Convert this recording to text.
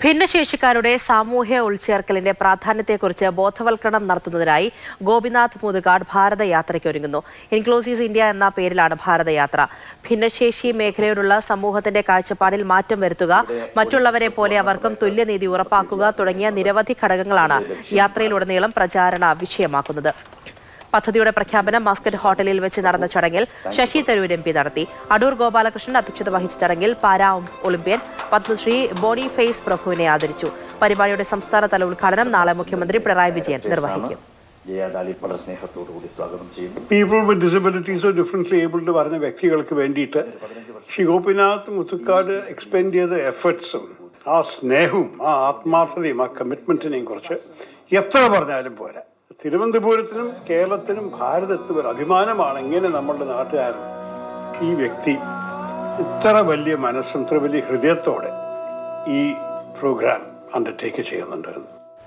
ഭിന്നശേഷിക്കാരുടെ സാമൂഹ്യ ഉൾച്ചേർക്കലിന്റെ പ്രാധാന്യത്തെക്കുറിച്ച് ബോധവൽക്കരണം നടത്തുന്നതിനായി ഗോപിനാഥ് മുതുകാട് ഭാരതയാത്രയ്ക്ക് ഒരുങ്ങുന്നു. ഇൻക്ലൂസീവ് ഇന്ത്യ എന്ന പേരിലാണ് ഭാരതയാത്ര. ഭിന്നശേഷി മേഖലയോടുള്ള സമൂഹത്തിന്റെ കാഴ്ചപ്പാടിൽ മാറ്റം വരുത്തുക, മറ്റുള്ളവരെ പോലെ അവർക്കും തുല്യനീതി ഉറപ്പാക്കുക തുടങ്ങിയ നിരവധി ഘടകങ്ങളാണ് യാത്രയിലുടനീളം പ്രചാരണ വിഷയമാക്കുന്നത്. പദ്ധതിയുടെ പ്രഖ്യാപനം മസ്കറ്റ് ഹോട്ടലിൽ വെച്ച് നടന്ന ചടങ്ങിൽ ശശി തരൂർ MP നടത്തി. അടൂർ ഗോപാലകൃഷ്ണൻ അധ്യക്ഷത വഹിച്ച ചടങ്ങിൽ പാരാ ഒളിമ്പ്യൻ പത്മശ്രീ ബോണിഫേസ് പ്രഭുവിനെ ആദരിച്ചു. പരിപാടിയുടെ സംസ്ഥാനതല ഉദ്ഘാടനം നാളെ മുഖ്യമന്ത്രി പിണറായി വിജയൻ നിർവഹിക്കും. People with disabilities or differently able to പറഞ്ഞ വ്യക്തികൾക്ക് വേണ്ടിയിട്ട് ശ്രീ ഗോപിനാഥ് മുതുകാട് എക്സ്പെൻഡ് ചെയ്ത എഫേർട്സും ആ സ്നേഹവും ആ ആത്മാർത്ഥതയും ആ കമ്മിറ്റ്മെന്റിനെയും കുറിച്ച് എത്ര പറഞ്ഞാലും പോരാ. തിരുവനന്തപുരത്തിനും കേരളത്തിനും ഭാരതത്തിനും ഒരു അഭിമാനമാണ് ഇങ്ങനെ നമ്മളുടെ നാട്ടുകാരൻ ഈ വ്യക്തി ഇത്ര വലിയ മനസ്സും ഇത്ര വലിയ ഹൃദയത്തോടെ ഈ പ്രോഗ്രാം അണ്ടർടേക്ക് ചെയ്യുന്നുണ്ട്.